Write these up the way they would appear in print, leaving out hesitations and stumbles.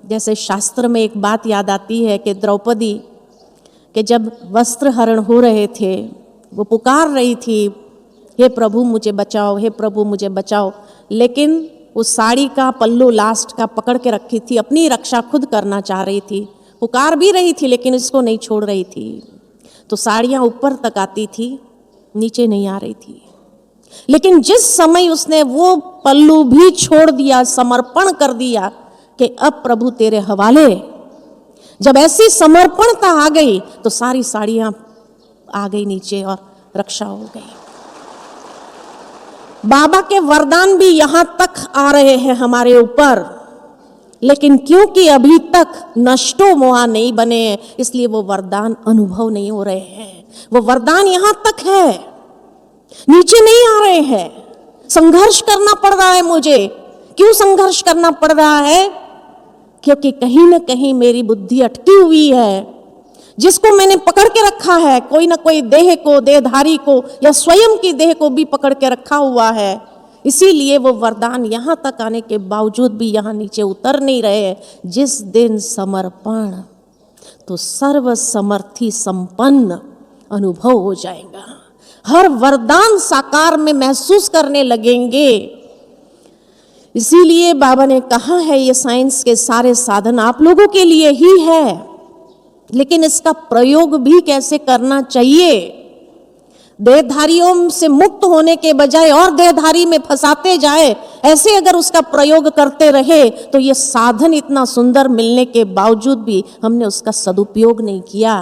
जैसे शास्त्र में एक बात याद आती है कि द्रौपदी के जब वस्त्र हरण हो रहे थे, वो पुकार रही थी, हे प्रभु मुझे बचाओ, हे प्रभु मुझे बचाओ, लेकिन उस साड़ी का पल्लू लास्ट का पकड़ के रखी थी, अपनी रक्षा खुद करना चाह रही थी, पुकार भी रही थी लेकिन इसको नहीं छोड़ रही थी। तो साड़ियाँ ऊपर तक आती थी, नीचे नहीं आ रही थी। लेकिन जिस समय उसने वो पल्लू भी छोड़ दिया, समर्पण कर दिया कि अब प्रभु तेरे हवाले, जब ऐसी समर्पणता आ गई तो सारी साड़ियाँ आ गई नीचे और रक्षा हो गई। बाबा के वरदान भी यहाँ तक आ रहे हैं हमारे ऊपर, लेकिन क्योंकि अभी तक नष्टो मोहा नहीं बने, इसलिए वो वरदान अनुभव नहीं हो रहे हैं। वो वरदान यहाँ तक है, नीचे नहीं आ रहे हैं। संघर्ष करना पड़ रहा है मुझे। क्यों संघर्ष करना पड़ रहा है? क्योंकि कहीं ना कहीं मेरी बुद्धि अटकी हुई है, जिसको मैंने पकड़ के रखा है, कोई ना कोई देह को, देहधारी को या स्वयं की देह को भी पकड़ के रखा हुआ है। इसीलिए वो वरदान यहाँ तक आने के बावजूद भी यहाँ नीचे उतर नहीं रहे। जिस दिन समर्पण, तो सर्व समर्थी संपन्न अनुभव हो जाएगा। हर वरदान साकार में महसूस करने लगेंगे। इसीलिए बाबा ने कहा है ये साइंस के सारे साधन आप लोगों के लिए ही है, लेकिन इसका प्रयोग भी कैसे करना चाहिए। देहधारियों से मुक्त होने के बजाय और देहधारी में फंसाते जाए, ऐसे अगर उसका प्रयोग करते रहे तो ये साधन इतना सुंदर मिलने के बावजूद भी हमने उसका सदुपयोग नहीं किया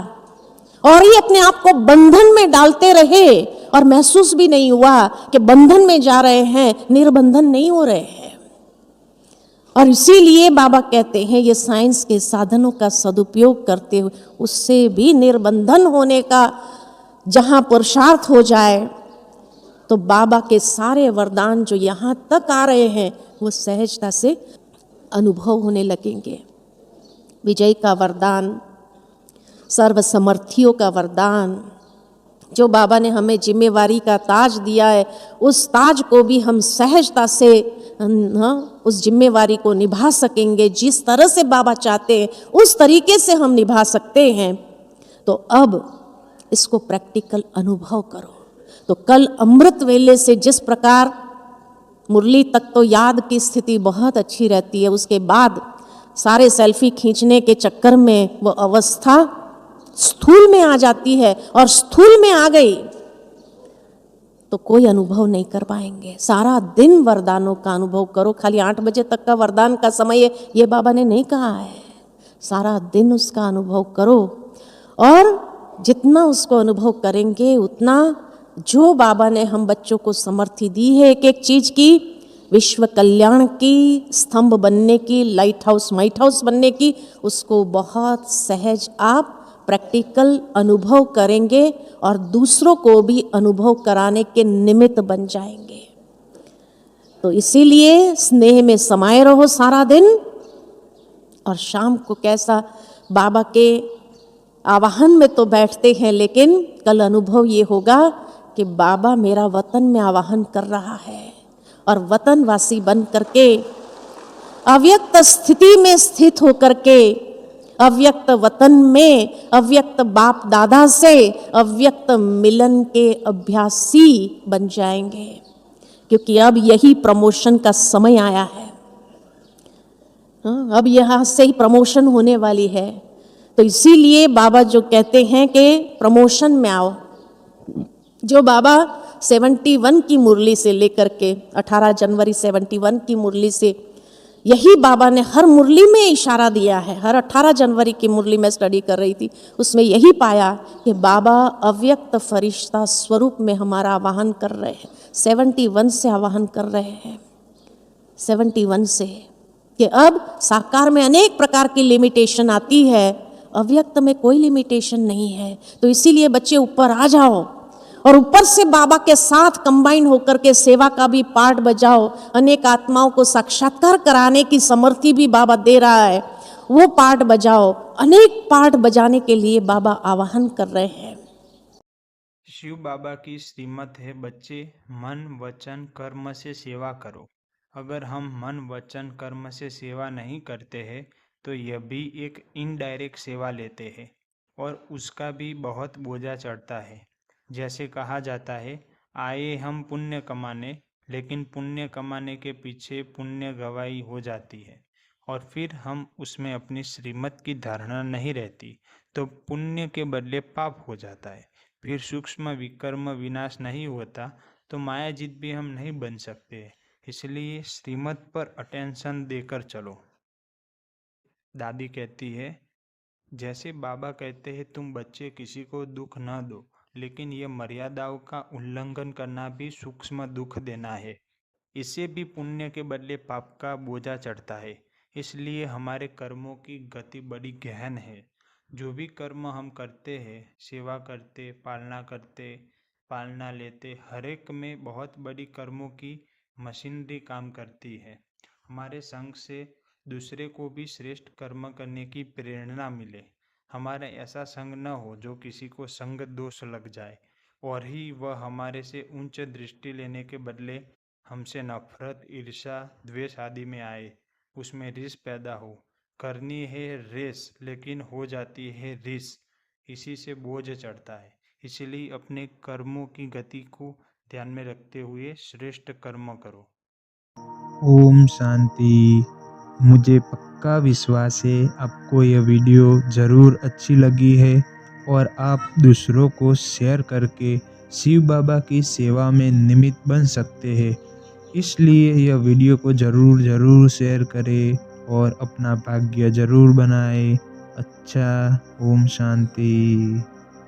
और ही अपने आप को बंधन में डालते रहे और महसूस भी नहीं हुआ कि बंधन में जा रहे हैं, निर्बंधन नहीं हो रहे हैं। और इसीलिए बाबा कहते हैं ये साइंस के साधनों का सदुपयोग करते हुए उससे भी निर्बंधन होने का जहाँ पुरुषार्थ हो जाए तो बाबा के सारे वरदान जो यहाँ तक आ रहे हैं वो सहजता से अनुभव होने लगेंगे। विजय का वरदान, सर्वसमर्थियों का वरदान, जो बाबा ने हमें जिम्मेवारी का ताज दिया है, उस ताज को भी हम सहजता से उस जिम्मेवारी को निभा सकेंगे। जिस तरह से बाबा चाहते हैं उस तरीके से हम निभा सकते हैं। तो अब इसको प्रैक्टिकल अनुभव करो। तो कल अमृत वेले से जिस प्रकार मुरली तक तो याद की स्थिति बहुत अच्छी रहती है, उसके बाद सारे सेल्फी खींचने के चक्कर में वो अवस्था स्थूल में आ जाती है, और स्थूल में आ गई तो कोई अनुभव नहीं कर पाएंगे। सारा दिन वरदानों का अनुभव करो। खाली 8 बजे तक का वरदान का समय है ये बाबा ने नहीं कहा है। सारा दिन उसका अनुभव करो, और जितना उसको अनुभव करेंगे उतना जो बाबा ने हम बच्चों को समर्थी दी है एक एक चीज की, विश्व कल्याण की, स्तंभ बनने की, लाइट हाउस माइट हाउस बनने की, उसको बहुत सहज आप प्रैक्टिकल अनुभव करेंगे और दूसरों को भी अनुभव कराने के निमित्त बन जाएंगे। तो इसीलिए स्नेह में समाये रहो सारा दिन, और शाम को कैसा बाबा के आवाहन में तो बैठते हैं, लेकिन कल अनुभव ये होगा कि बाबा मेरा वतन में आवाहन कर रहा है, और वतनवासी बन करके अव्यक्त स्थिति में स्थित होकर के अव्यक्त वतन में अव्यक्त बाप दादा से अव्यक्त मिलन के अभ्यासी बन जाएंगे। क्योंकि अब यही प्रमोशन का समय आया है। अब यहाँ से ही प्रमोशन होने वाली है। तो इसीलिए बाबा जो कहते हैं कि प्रमोशन में आओ, जो बाबा 71 की मुरली से लेकर के 18 जनवरी 71 की मुरली से, यही बाबा ने हर मुरली में इशारा दिया है। हर 18 जनवरी की मुरली में स्टडी कर रही थी, उसमें यही पाया कि बाबा अव्यक्त फरिश्ता स्वरूप में हमारा आवाहन कर रहे हैं। 71 से आवाहन कर रहे हैं, 71 से, कि अब साकार में अनेक प्रकार की लिमिटेशन आती है, अव्यक्त में कोई लिमिटेशन नहीं है। तो इसीलिए बच्चे ऊपर आ जाओ और ऊपर से बाबा के साथ कंबाइन होकर के सेवा का भी पार्ट बजाओ। अनेक आत्माओं को साक्षात्कार कराने की समर्थी भी बाबा दे रहा है, वो पार्ट बजाओ। अनेक पार्ट बजाने के लिए बाबा आवाहन कर रहे हैं। शिव बाबा की श्रीमत है, बच्चे मन वचन कर्म से सेवा करो। अगर हम मन वचन कर्म से सेवा नहीं करते हैं तो यह भी एक इनडायरेक्ट सेवा लेते हैं और उसका भी बहुत बोझा चढ़ता है। जैसे कहा जाता है, आए हम पुण्य कमाने, लेकिन पुण्य कमाने के पीछे पुण्य गवाही हो जाती है और फिर हम उसमें अपनी श्रीमत की धारणा नहीं रहती, तो पुण्य के बदले पाप हो जाता है। फिर सूक्ष्म विकर्म विनाश नहीं होता, तो मायाजीत भी हम नहीं बन सकते। इसलिए श्रीमत पर अटेंशन देकर चलो। दादी कहती है, जैसे बाबा कहते हैं तुम बच्चे किसी को दुख न दो, लेकिन ये मर्यादाओं का उल्लंघन करना भी सूक्ष्म दुख देना है। इससे भी पुण्य के बदले पाप का बोझा चढ़ता है। इसलिए हमारे कर्मों की गति बड़ी गहन है। जो भी कर्म हम करते हैं, सेवा करते, पालना लेते, हर एक में बहुत बड़ी कर्मों की मशीनरी काम करती है। हमारे संग से दूसरे को भी श्रेष्ठ कर्म करने की प्रेरणा मिले। हमारा ऐसा संग न हो जो किसी को संग दोष लग जाए और ही वह हमारे से उच्च दृष्टि लेने के बदले हमसे नफरत, ईर्ष्या, द्वेष आदि में आए, उसमें रिस पैदा हो। करनी है रेस, लेकिन हो जाती है रिस। इसी से बोझ चढ़ता है। इसलिए अपने कर्मों की गति को ध्यान में रखते हुए श्रेष्ठ कर्म करो। ओम शांति। मुझे पक्का विश्वास है आपको यह वीडियो ज़रूर अच्छी लगी है और आप दूसरों को शेयर करके शिव बाबा की सेवा में निमित्त बन सकते हैं। इसलिए यह वीडियो को ज़रूर शेयर करें और अपना भाग्य ज़रूर बनाएं। अच्छा, ओम शांति।